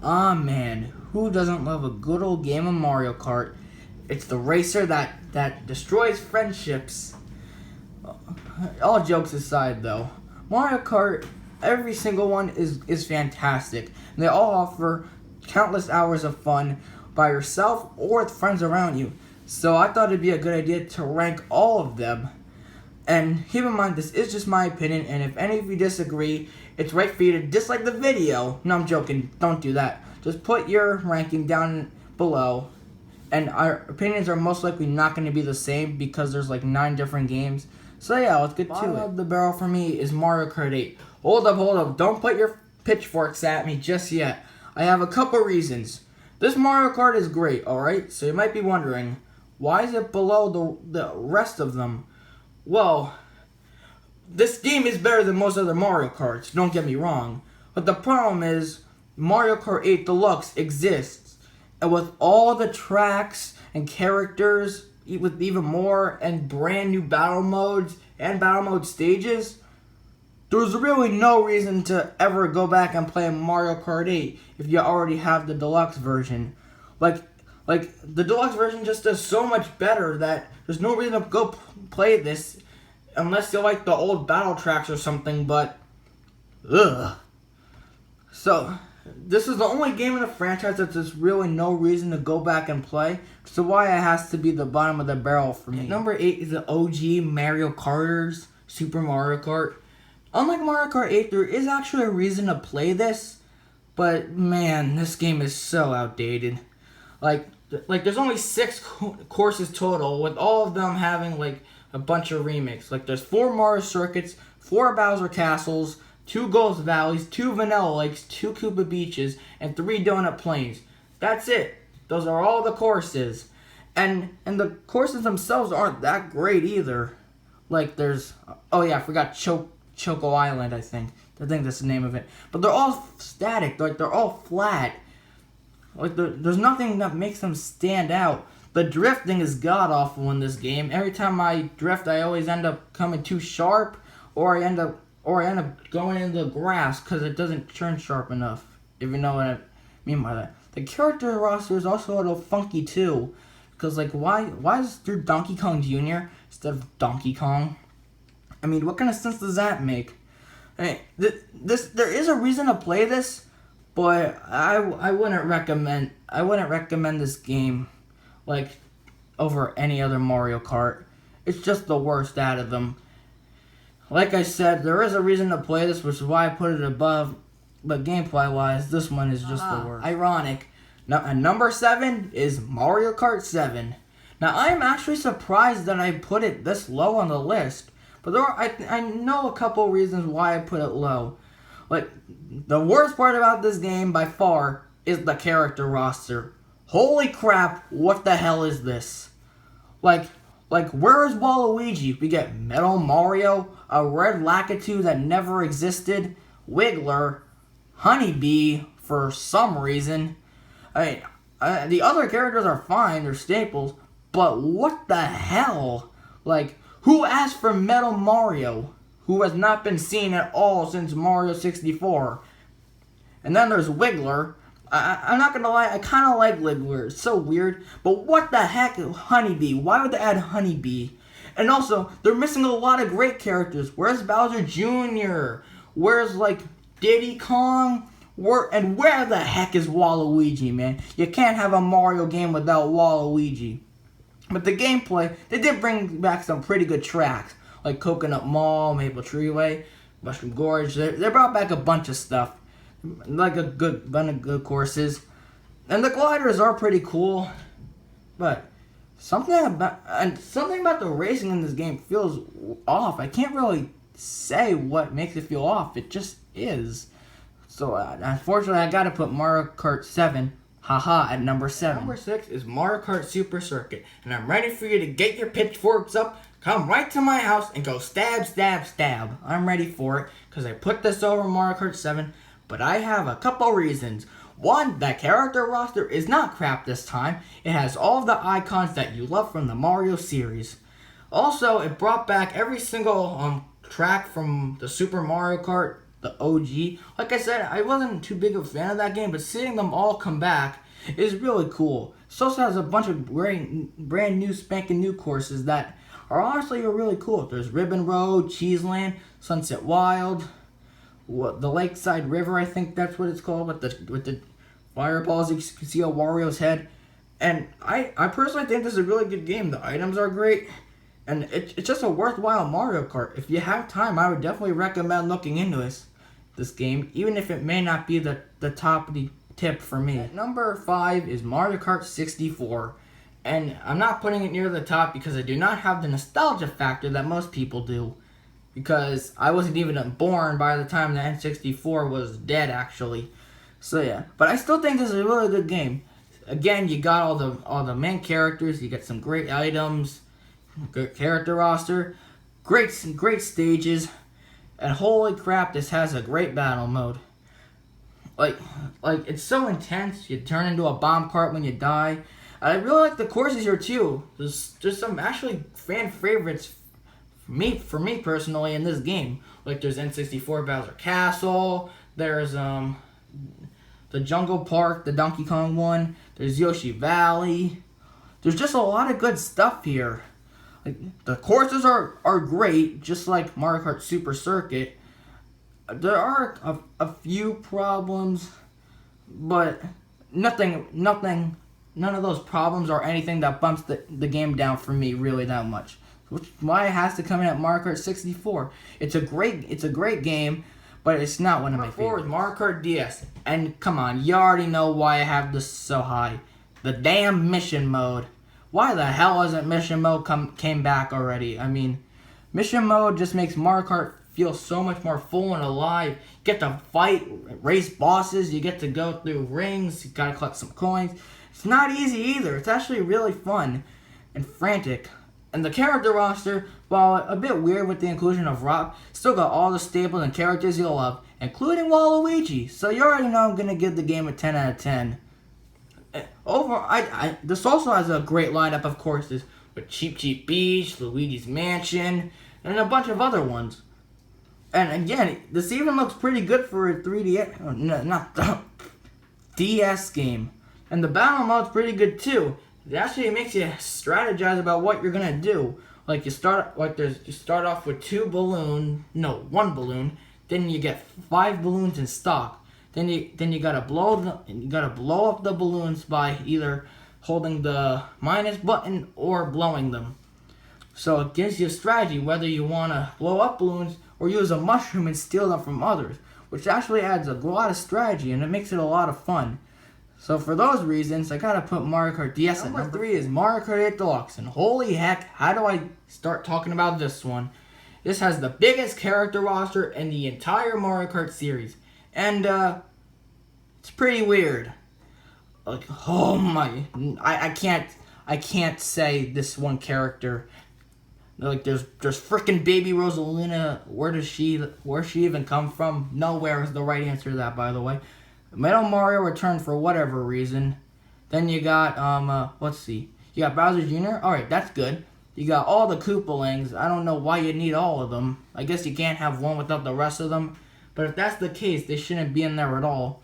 Ah man, who doesn't love a good old game of Mario Kart? It's the racer that destroys friendships. All jokes aside though, Mario Kart, every single one is fantastic. And they all offer countless hours of fun by yourself or with friends around you. So I thought it'd be a good idea to rank all of them. And keep in mind, this is just my opinion, and if any of you disagree, it's right for you to dislike the video. No, I'm joking. Don't do that. Just put your ranking down below. And our opinions are most likely not going to be the same because there's like 9 different games. So yeah, let's get to it. Bottom of the barrel for me is Mario Kart 8. Hold up. Don't put your pitchforks at me just yet. I have a couple reasons. This Mario Kart is great, alright? So you might be wondering, why is it below the rest of them? Well, this game is better than most other Mario Karts, don't get me wrong. But the problem is, Mario Kart 8 Deluxe exists. And with all the tracks and characters, with even more and brand new battle modes and battle mode stages, there's really no reason to ever go back and play Mario Kart 8 if you already have the Deluxe version. Like the Deluxe version just does so much better that there's no reason to go play this unless you like the old battle tracks or something, but ugh. So, this is the only game in the franchise that there's really no reason to go back and play, so why it has to be the bottom of the barrel for me. Number 8 is the OG Mario Karters, Super Mario Kart. Unlike Mario Kart 8, there is actually a reason to play this, but man, this game is so outdated. Like there's only 6 courses total, with all of them having like a bunch of remakes. Like there's 4 Mario Circuits, 4 Bowser Castles, 2 Ghost Valleys, 2 Vanilla Lakes, 2 Koopa Beaches, and 3 Donut Plains. That's it. Those are all the courses. And the courses themselves aren't that great either. Like there's, oh yeah, I forgot Choco Island, I think that's the name of it. But they're all static, like they're all flat. Like there's nothing that makes them stand out. The drifting is god awful in this game. Every time I drift, I always end up coming too sharp, or I end up going into the grass because it doesn't turn sharp enough. If you know what I mean by that. The character roster is also a little funky too, because like why is there Donkey Kong Jr. instead of Donkey Kong? I mean, what kind of sense does that make? Hey, there is a reason to play this, but I wouldn't recommend this game like over any other Mario Kart. It's just the worst out of them. Like I said, there is a reason to play this, which is why I put it above, but gameplay wise, this one is just the worst. Ironic. Now, number 7 is Mario Kart 7. Now, I am actually surprised that I put it this low on the list, but I know a couple reasons why I put it low. Like, the worst part about this game by far is the character roster. Holy crap, what the hell is this? Like where is Waluigi? We get Metal Mario, a Red Lakitu that never existed, Wiggler, Honeybee for some reason. The other characters are fine, they're staples, but what the hell? Like, who asked for Metal Mario, who has not been seen at all since Mario 64? And then there's Wiggler. I'm not gonna lie, I kind of like Wiggler. It's so weird. But what the heck, Honeybee? Why would they add Honeybee? And also, they're missing a lot of great characters. Where's Bowser Jr.? Where's, like, Diddy Kong? Where the heck is Waluigi, man? You can't have a Mario game without Waluigi. But the gameplay, they did bring back some pretty good tracks. Like Coconut Mall, Maple Treeway, Mushroom Gorge. They brought back a bunch of stuff. Like a bunch of good courses. And the gliders are pretty cool. But something about the racing in this game feels off. I can't really say what makes it feel off. It just is. So unfortunately, I gotta put Mario Kart 7, at number 7. Number 6 is Mario Kart Super Circuit. And I'm ready for you to get your pitchforks up, come right to my house, and go stab, stab, stab. I'm ready for it, because I put this over Mario Kart 7. But I have a couple reasons. One, the character roster is not crap this time. It has all of the icons that you love from the Mario series. Also, it brought back every single track from the Super Mario Kart, the OG. Like I said, I wasn't too big of a fan of that game, but seeing them all come back is really cool. It also has a bunch of brand new, spanking new courses that are honestly really cool. There's Ribbon Road, Cheeseland, Sunset Wild, the Lakeside River, I think that's what it's called, with the fireballs. You can see a Wario's head. And I personally think this is a really good game. The items are great. And it's just a worthwhile Mario Kart. If you have time, I would definitely recommend looking into this game, even if it may not be the top of the tip for me. At number 5 is Mario Kart 64. And I'm not putting it near the top because I do not have the nostalgia factor that most people do. Because I wasn't even born by the time the N64 was dead, actually. So yeah, but I still think this is a really good game. Again, you got all the main characters. You get some great items, good character roster, great stages, and holy crap, this has a great battle mode. Like it's so intense. You turn into a bomb cart when you die. I really like the courses here too. There's some actually fan favorites for me personally in this game. Like there's N64 Bowser Castle. There's the Jungle Park, the Donkey Kong one. There's Yoshi Valley. There's just a lot of good stuff here. Like the courses are great, just like Mario Kart Super Circuit. There are a few problems, but none of those problems are anything that bumps the game down for me really that much. Which is why it has to come in at Mario Kart 64. It's a great game, but it's not one of my favorites. Mario Kart DS. And come on, you already know why I have this so high. The damn mission mode. Why the hell hasn't mission mode came back already? I mean, mission mode just makes Mario Kart feel so much more full and alive. You get to fight, race bosses, you get to go through rings, you gotta collect some coins. It's not easy either. It's actually really fun and frantic. And the character roster, while a bit weird with the inclusion of Rob, still got all the staples and characters you'll love, including Waluigi. So you already know I'm gonna give the game a 10 out of 10. This also has a great lineup of courses with Cheep Cheep Beach, Luigi's Mansion, and a bunch of other ones. And again, this even looks pretty good for a 3DS, not the DS game. And the battle mode's pretty good too. It actually makes you strategize about what you're gonna do. Like you start off with one balloon. Then you get 5 balloons in stock. Then you gotta blow up the balloons by either holding the minus button or blowing them. So it gives you a strategy whether you wanna blow up balloons or use a mushroom and steal them from others, which actually adds a lot of strategy and it makes it a lot of fun. So for those reasons, I gotta put Mario Kart DS at number 3 is Mario Kart 8 Deluxe. And holy heck, how do I start talking about this one? This has the biggest character roster in the entire Mario Kart series. And it's pretty weird. Like, oh my, I can't say this one character. Like there's frickin' baby Rosalina. Where she even come from? Nowhere is the right answer to that, by the way. Metal Mario returned for whatever reason. Then you got let's see. You got Bowser Jr. Alright, that's good. You got all the Koopalings. I don't know why you need all of them. I guess you can't have one without the rest of them. But if that's the case, they shouldn't be in there at all.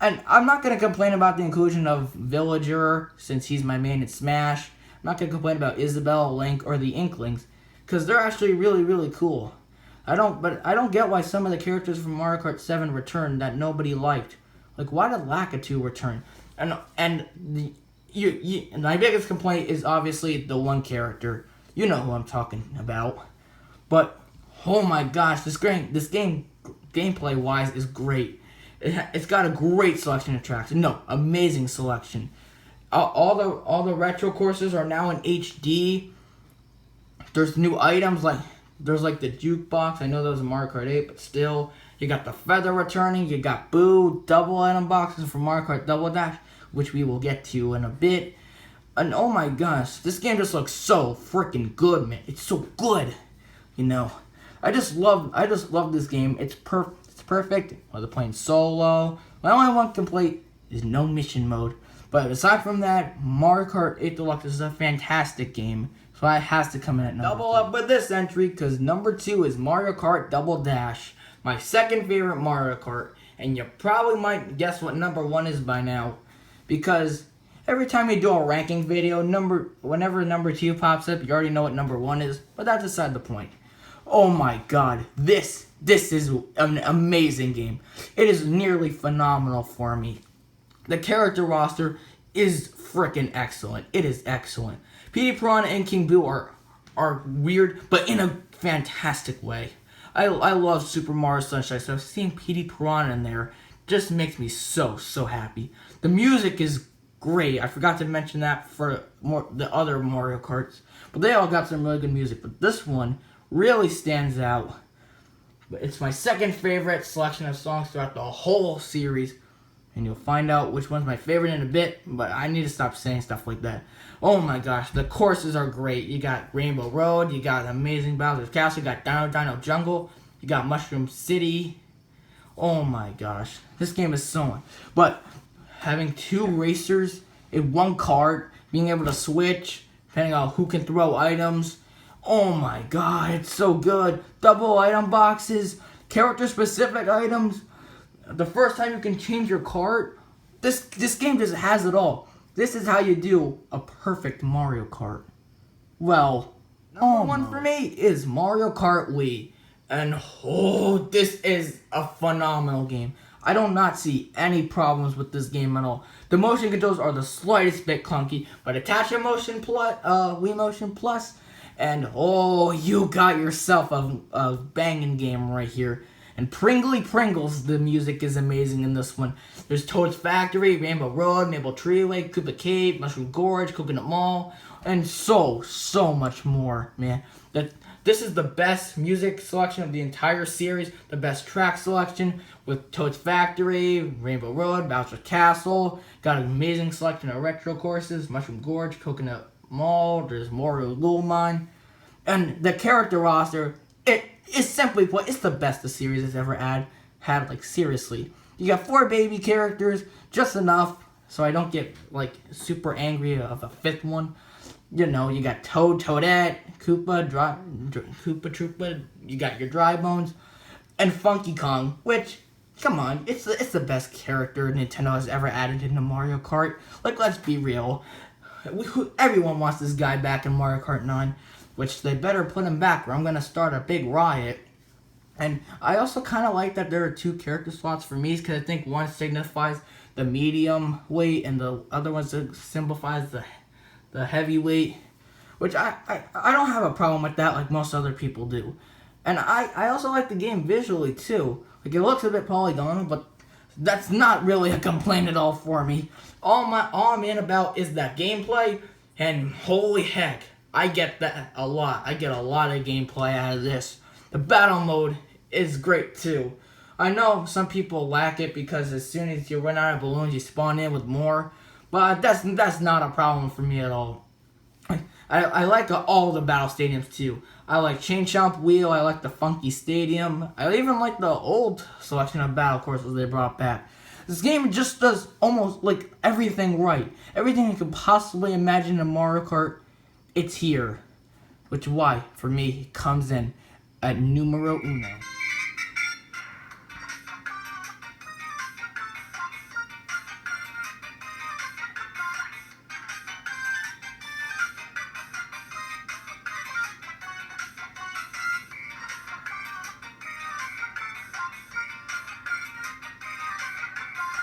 And I'm not going to complain about the inclusion of Villager, since he's my main in Smash. I'm not going to complain about Isabelle, Link, or the Inklings, because they're actually really, really cool. I don't get why some of the characters from Mario Kart 7 returned that nobody liked. Like, why did Lakitu return? And my biggest complaint is obviously the one character. You know who I'm talking about. But oh my gosh, this game gameplay wise is great. It's got a great selection of tracks. No, amazing selection. All the retro courses are now in HD. There's new items there's the jukebox. I know that was in Mario Kart 8, but still. You got the feather returning. You got Boo, double item boxes from Mario Kart Double Dash, which we will get to in a bit. And oh my gosh, this game just looks so freaking good, man. It's so good, you know. I just love this game. It's perfect. Whether playing solo, my only one complaint is no mission mode. But aside from that, Mario Kart 8 Deluxe is a fantastic game. So it has to come in at number 2. Double up with this entry, because number 2 is Mario Kart Double Dash. my second favorite Mario Kart, and you probably might guess what number 1 is by now, because every time you do a ranking video, whenever number 2 pops up, you already know what number 1 is, but that's beside the point. Oh my god, this is an amazing game. It is nearly phenomenal for me. The character roster is freaking excellent. It is excellent. Petey Piranha and King Boo are weird, but in a fantastic way. I love Super Mario Sunshine, so seeing Petey Piranha in there just makes me so happy. The music is great. I forgot to mention that for the other Mario Karts, but they all got some really good music. But this one really stands out. But it's my second favorite selection of songs throughout the whole series. And you'll find out which one's my favorite in a bit, but I need to stop saying stuff like that. Oh my gosh, the courses are great. You got Rainbow Road, you got Amazing Bowser's Castle, you got Dino Jungle, you got Mushroom City. Oh my gosh, this game is so much. But having 2 racers in one cart, being able to switch, depending on who can throw items. Oh my god, it's so good. Double item boxes, character-specific items. The first time you can change your cart. This game just has it all. This is how you do a perfect Mario Kart. Well, number 1 for me is Mario Kart Wii. And this is a phenomenal game. I do not see any problems with this game at all. The motion controls are the slightest bit clunky, but attach a motion plus, Wii Motion Plus, and you got yourself a banging game right here. And Pringly Pringles, the music is amazing in this one. There's Toad's Factory, Rainbow Road, Maple Treeway, Koopa Cave, Mushroom Gorge, Coconut Mall, and so much more, man. This is the best music selection of the entire series, the best track selection with Toad's Factory, Rainbow Road, Bowser's Castle. Got an amazing selection of retro courses, Mushroom Gorge, Coconut Mall, there's Mario Gold Mine. And the character roster, it's simply put, it's the best the series has ever had, like, seriously. You got 4 baby characters, just enough so I don't get, like, super angry of a 5th one. You know, you got Toad, Toadette, Koopa, Koopa Troopa, you got your Dry Bones, and Funky Kong, which, come on, it's the best character Nintendo has ever added into Mario Kart. Like, let's be real. Everyone wants this guy back in Mario Kart 9. Which they better put him back or I'm going to start a big riot. And I also kind of like that there are 2 character slots for me because I think one signifies the medium weight and the other one signifies the heavyweight. Which I don't have a problem with that like most other people do. And I also like the game visually too. Like it looks a bit polygonal, but that's not really a complaint at all for me. All I'm in about is that gameplay, and holy heck, I get that a lot. I get a lot of gameplay out of this. The battle mode is great too. I know some people lack it because as soon as you run out of balloons, you spawn in with more. But that's not a problem for me at all. I like all the battle stadiums too. I like Chain Chomp Wheel. I like the Funky Stadium. I even like the old selection of battle courses they brought back. This game just does almost like everything right. Everything you could possibly imagine in Mario Kart, it's here. Which why, for me, comes in at numero uno.